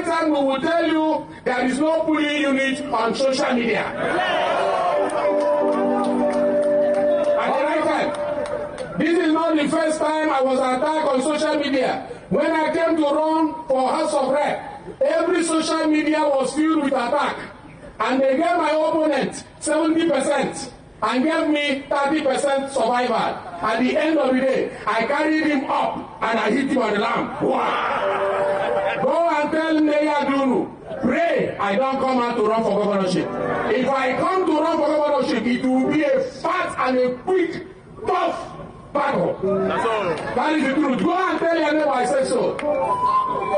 time we will tell you there is no bullying unit on social media. At the right time. This is not the first time I was attacked on social media. When I came to run for House of Rep, every social media was filled with attack. And they gave my opponent 70% and gave me 30% survival. At the end of the day, I carried him up and I hit him on the lamp. Wow. Go and tell Nigeriadunu, pray I don't come out to run for governorship. If I come to run for governorship, it will be a fast and a quick, tough battle. That's all. That is the truth. Go and tell your neighbor I said so.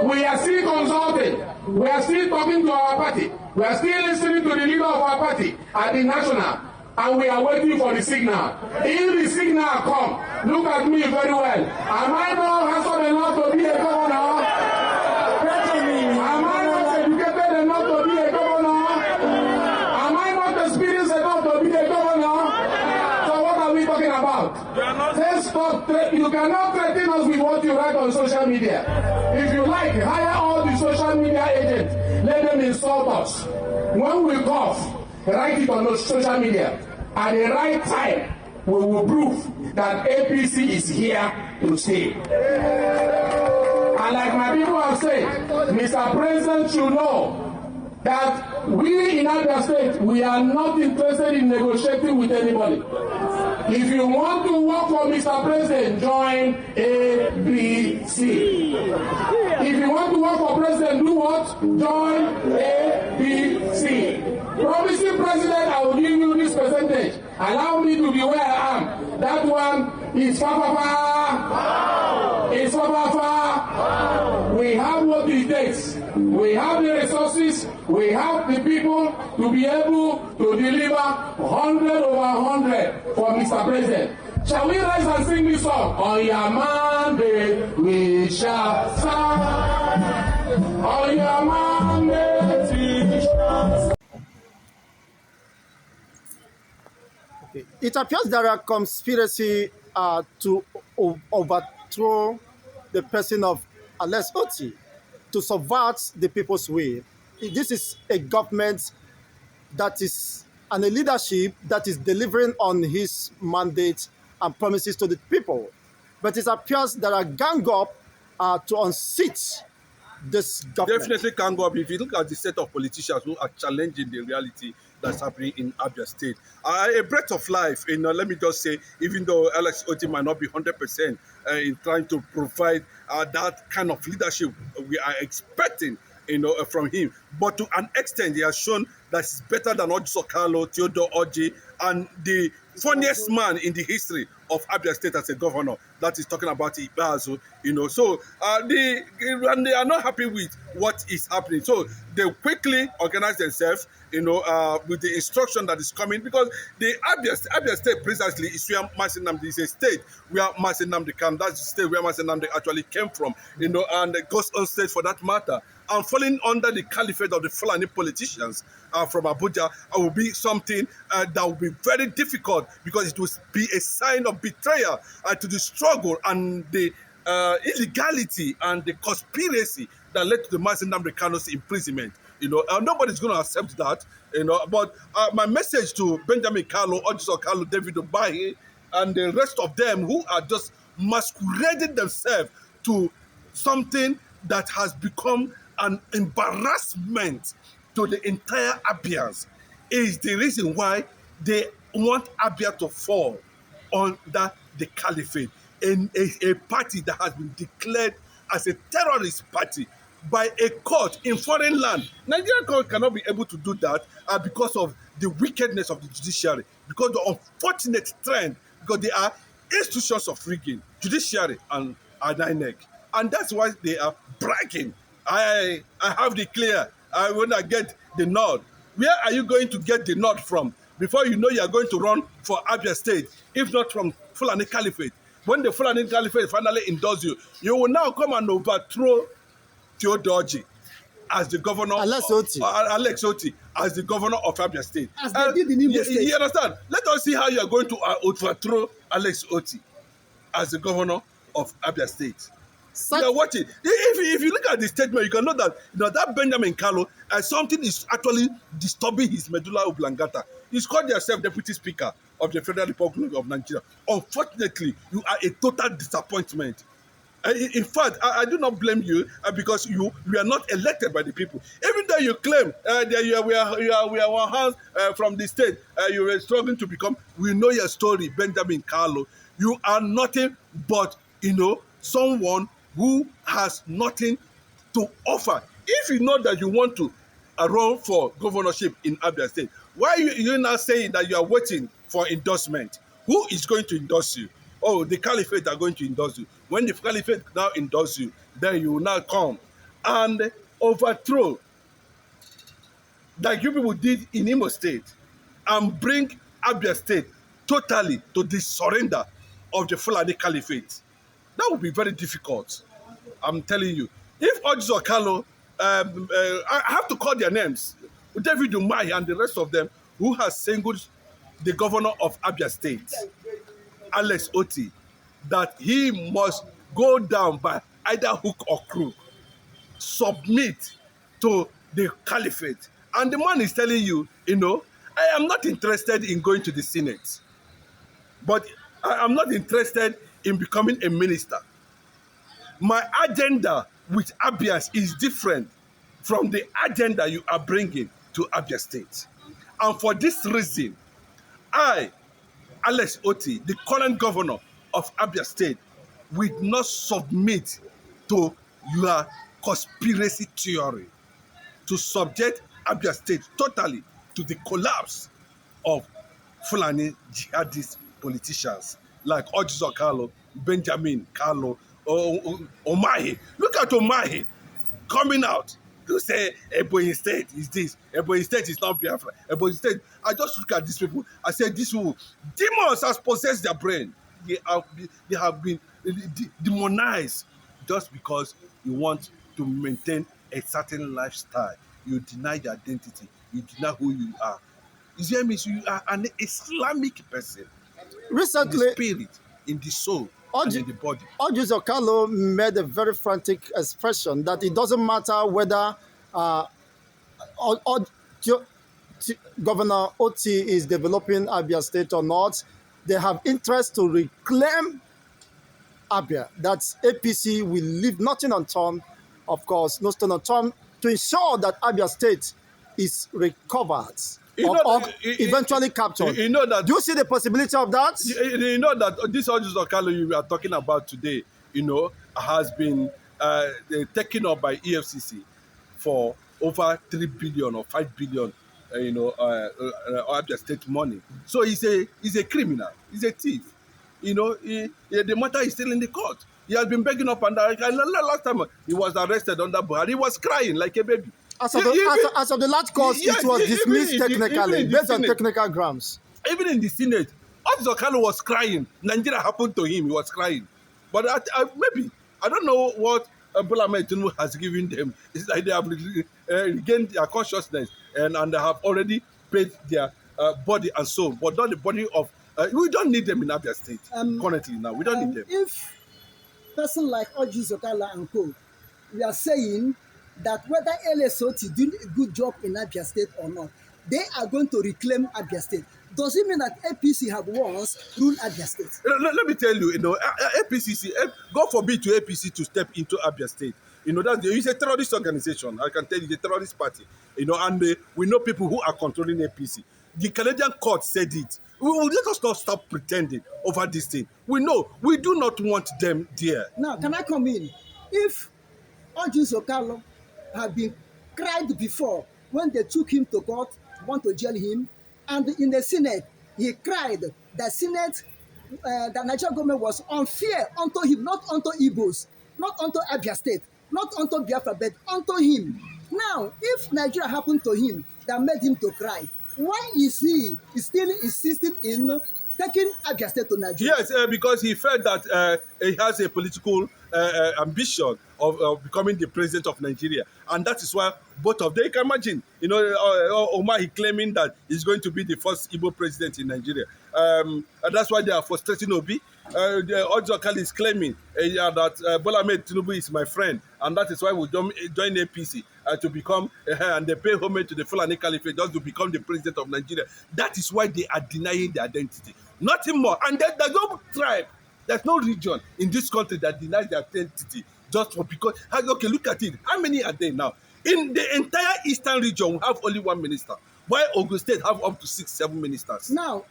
We are still consulting. We are still talking to our party. We are still listening to the leader of our party at the national. And we are waiting for the signal. If the signal come, look at me very well. Am I not handsome enough to be a governor? Am I not educated enough to be a governor? Am I not experienced enough to be a governor? So what are we talking about? Let's stop. You cannot threaten us with what you write on social media. If you like, hire all the social media agents. Let them insult us. When we cough, write it on the social media. At the right time, we will prove that APC is here to stay. And like my people have said, Mr. President should know that we in Abia State, we are not interested in negotiating with anybody. If you want to work for Mr. President, join ABC. If you want to work for President, do what? Join ABC. Promising President, I will give you this percentage. Allow me to be where I am. That one is fa. It's fa. We have what it takes. We have the resources. We have the people to be able to deliver 100 over 100 for Mr. President. Shall we rise and sing this song? On your mandate we shall stand. On your mandate we shall stand. Okay. It appears there are conspiracy to overthrow the person of Alex Otti, to subvert the people's will. This is a government that is, and a leadership that is delivering on his mandate and promises to the people. But it appears there are gang up to unseat this government. Definitely gang up. If you look at the set of politicians who are challenging the reality that's happening in Abia State. A breath of life, let me just say, even though Alex Otti might not be 100% in trying to provide that kind of leadership we are expecting, from him. But to an extent, he has shown that he's better than Kalu, Theodore Otti, and the funniest man in the history of Abia State as a governor. That is talking about Ibazu, So they are not happy with what is happening. So they quickly organize themselves, with the instruction that is coming, because the Abia State precisely is where Mazi Nnamdi is a state where Mazi Nnamdi came. That's the state where Mazi Nnamdi actually came from, and the Ghost on state for that matter. And falling under the caliphate of the Fulani politicians from Abuja will be something that will be very difficult, because it will be a sign of betrayal to the struggle and the illegality and the conspiracy that led to the Mazi Nnamdi Kanu's imprisonment. Nobody's going to accept that. But my message to Benjamin Kalu, Kalu, David Obahi, and the rest of them who are just masquerading themselves to something that has become an embarrassment to the entire Abians is the reason why they want Abia to fall under the caliphate, in a party that has been declared as a terrorist party by a court in foreign land. Nigerian court cannot be able to do that because of the wickedness of the judiciary, because the unfortunate trend, because they are institutions of rigging, judiciary and INEC. And that's why they are bragging. I have the clear. When I get the nod, where are you going to get the nod from? Before you know you are going to run for Abia State, if not from Fulani Caliphate. When the Fulani Caliphate finally endorse you, you will now come and overthrow Theodore Otti as the governor. Alex Otti as the governor of Abia State. As they did in Imo State. You understand? Let us see how you are going to overthrow Alex Otti as the governor of Abia State. Such, You are watching. If you look at the statement, you can know that that Benjamin Kalu, something is actually disturbing his medulla oblongata. He's called himself Deputy Speaker of the Federal Republic of Nigeria. Unfortunately, you are a total disappointment. In fact, I do not blame you because you are not elected by the people. Even though you claim that we are one hand from the state, you were struggling to become. We know your story, Benjamin Kalu. You are nothing but someone who has nothing to offer. If you know that you want to run for governorship in Abia State, why are you now saying that you are waiting for endorsement? Who is going to endorse you? Oh, the caliphate are going to endorse you. When the caliphate now endorse you, then you will now come and overthrow, like you people did in Imo State, and bring Abia State totally to the surrender of the Fulani caliphate. That would be very difficult. I'm telling you. If Otti Kalu, I have to call their names, David Umahi and the rest of them, who has singled the governor of Abia State, Alex Otti, that he must go down by either hook or crook, submit to the caliphate. And the man is telling you, I am not interested in going to the Senate, but I am not interested in becoming a minister. My agenda with Abia is different from the agenda you are bringing to Abia State. And for this reason, I, Alex Otti, the current governor of Abia State, will not submit to your conspiracy theory to subject Abia State totally to the collapse of Fulani jihadist politicians like Otti Kalu, Benjamin Kalu, Umahi. Look at Umahi coming out to say Ebonyi State is this, Ebonyi State is not Biafra, Ebonyi State. I just look at these people. I said, these people, demons has possessed their brain. They have been demonized just because you want to maintain a certain lifestyle. You deny your identity. You deny who you are. It means you are an Islamic person. Recently, in the spirit, in the soul, and in the body. Otti Kalu made a very frantic expression that it doesn't matter whether Governor Otti is developing Abia State or not. They have interest to reclaim Abia. That APC will leave nothing unturned, of course, no stone unturned, to ensure that Abia State is recovered or eventually captured. You know that. Do you see the possibility of that? You know that this Otti Kalu you are talking about today, has been taken up by EFCC for over 3 billion or 5 billion, Abia State money. So he's a criminal. He's a thief. The matter is still in the court. He has been begging up and down. Last time he was arrested under Buhari, he was crying like a baby. As of the last court, it was dismissed technically, based on technical grounds. Even in the Senate, Otti Kalu was crying. Nigeria happened to him. He was crying. But maybe, I don't know what Bola Ahmed Tinubu has given them. It's like they have regained their consciousness and they have already paid their body and soul, but not the body of... we don't need them in Abia State currently now. We don't need them. If person like Otti Kalu and co, we are saying that whether LSOT did a good job in Abia State or not, they are going to reclaim Abia State. Does it mean that APC have once ruled Abia State? Let me tell you, APC, God forbid to APC to step into Abia State. It's a terrorist organization. I can tell you, the terrorist party. And we know people who are controlling APC. The Canadian court said it. Let us not stop pretending over this thing. We know, we do not want them there. Now, can I come in? If Otti Kalu had been cried before when they took him to court, want to jail him, and in the Senate, he cried that Senate, the Nigerian government was unfair unto him, not unto Igbos, not unto Abia State, not unto Biafra, but unto him. Now, if Nigeria happened to him that made him to cry, why is he still insisting in taking Abia State to Nigeria? Yes, because he felt that he has a political ambition of becoming the president of Nigeria. And that is why both of them, you can imagine, Omar claiming that he's going to be the first Igbo president in Nigeria. And that's why they are frustrating Obi. Otti Kalu is claiming that Bola Ahmed Tinubu is my friend, and that is why we join APC to become, and they pay homage to the Fulani Caliphate just to become the president of Nigeria. That is why they are denying their identity. Nothing more. And there's no tribe, there's no region in this country that denies their identity just for because. Okay, look at it. How many are there now? In the entire eastern region, we have only one minister, while Ogun State have up to 6-7 ministers. Now,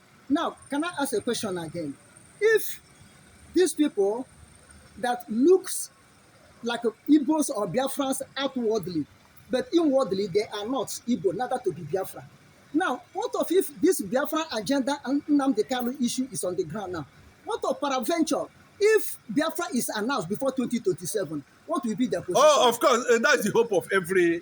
can I ask a question again? If these people that looks like Igbos or Biafrans outwardly, but inwardly they are not Igbo, neither to be Biafra. Now, what of if this Biafra agenda and Nnamdi Kanu issue is on the ground now? What of peradventure? If Biafra is announced before 2027, what will be their position? Oh, of course, that's the hope of every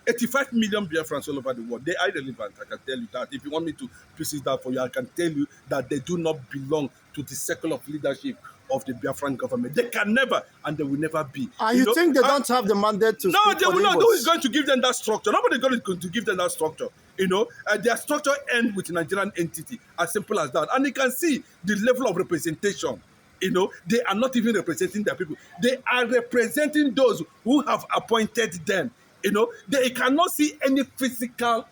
85 million Biafrans all over the world. They are irrelevant, I can tell you that. If you want me to pieces that for you, I can tell you that they do not belong to the circle of leadership of the Biafran government. They can never, and they will never be. And you think they don't have the mandate to No, speak they for will the not. Igbos? Who is going to give them that structure? Nobody is going to give them that structure. Their structure ends with Nigerian entity, as simple as that. And you can see the level of representation. They are not even representing their people. They are representing those who have appointed them. They cannot see any physical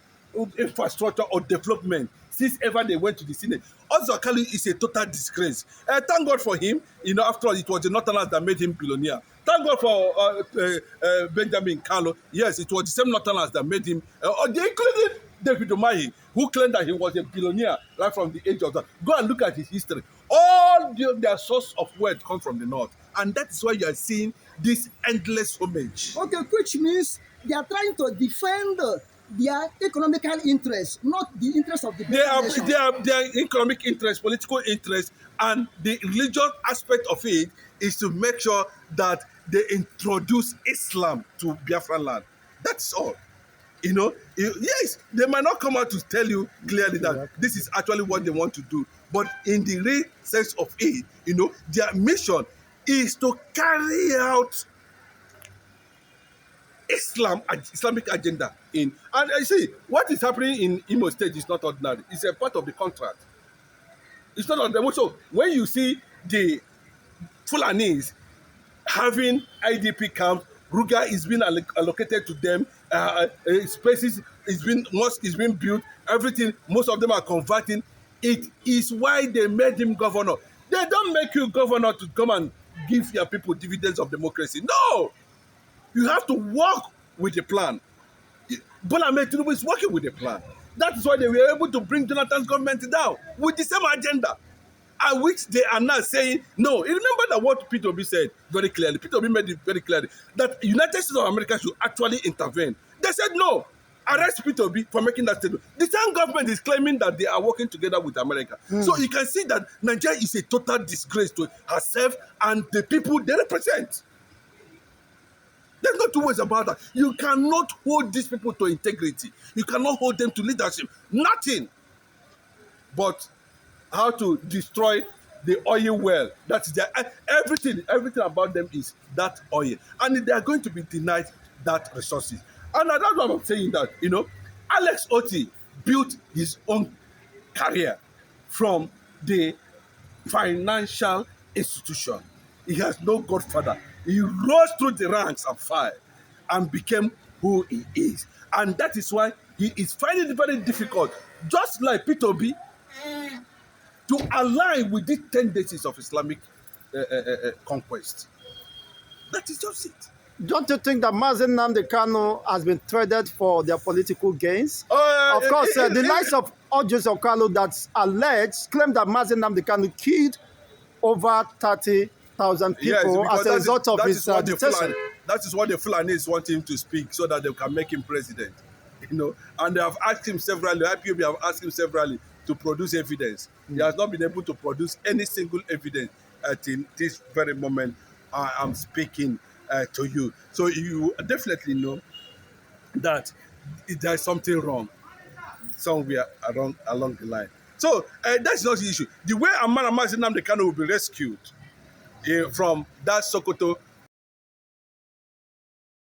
infrastructure or development since ever they went to the Senate. Otti Kalu is a total disgrace. Thank God for him. After all, it was the Northerners that made him billionaire. Thank God for Benjamin Kalu. Yes, it was the same Northerners that made him. They included David Umahi, who claimed that he was a billionaire right from the age of that. Go and look at his history. All their source of wealth come from the north. And that is why you are seeing this endless homage. Okay, which means they are trying to defend their economical interests, not the interests of the nation. Their economic interest, political interest, and the religious aspect of it is to make sure that they introduce Islam to Biafran land. That's all. Yes, they might not come out to tell you clearly that this is actually what they want to do, but in the real sense of it, their mission is to carry out Islamic agenda in. And I see what is happening in Imo State is not ordinary. It's a part of the contract. It's not ordinary. So when you see the Fulanis having IDP camps, Ruga is being allocated to them, spaces mosque is being built, everything, most of them are converting. It is why they made him governor. They don't make you governor to come and give your people dividends of democracy. No! You have to work with the plan. Bola Ahmed Tinubu is working with the plan. That is why they were able to bring Jonathan's government down with the same agenda, at which they are now saying no. You remember that what Peter Obi said very clearly. Peter Obi made it very clearly that United States of America should actually intervene. They said no. Arrest Peter Obi for making that statement. The same government is claiming that they are working together with America. So you can see that Nigeria is a total disgrace to herself and the people they represent. There's no two ways about that. You cannot hold these people to integrity. You cannot hold them to leadership. Nothing. But how to destroy the oil well. That is their everything about them is that oil. And they are going to be denied that resources. And that's why I'm saying that, Alex Otti built his own career from the financial institution. He has no godfather. He rose through the ranks and file and became who he is. And that is why he is finding it very difficult, just like Peter Obi, to align with these tendencies of Islamic conquest. That is just it. Don't you think that Mazi Nnamdi Kanu has been threaded for their political gains? Of course, the likes of Otti Kalu that's alleged claim that Mazi Nnamdi Kanu killed over 30,000 people as a result of his detention. That is what the Fulanis want him to speak so that they can make him president. And they have asked him severally, IPOB have asked him severally to produce evidence. He has not been able to produce any single evidence until this very moment I am speaking to you. So you definitely know that there is something wrong somewhere along the line. So that's not the issue. The way Mazi Nnamdi Kanu will be rescued from that Sokoto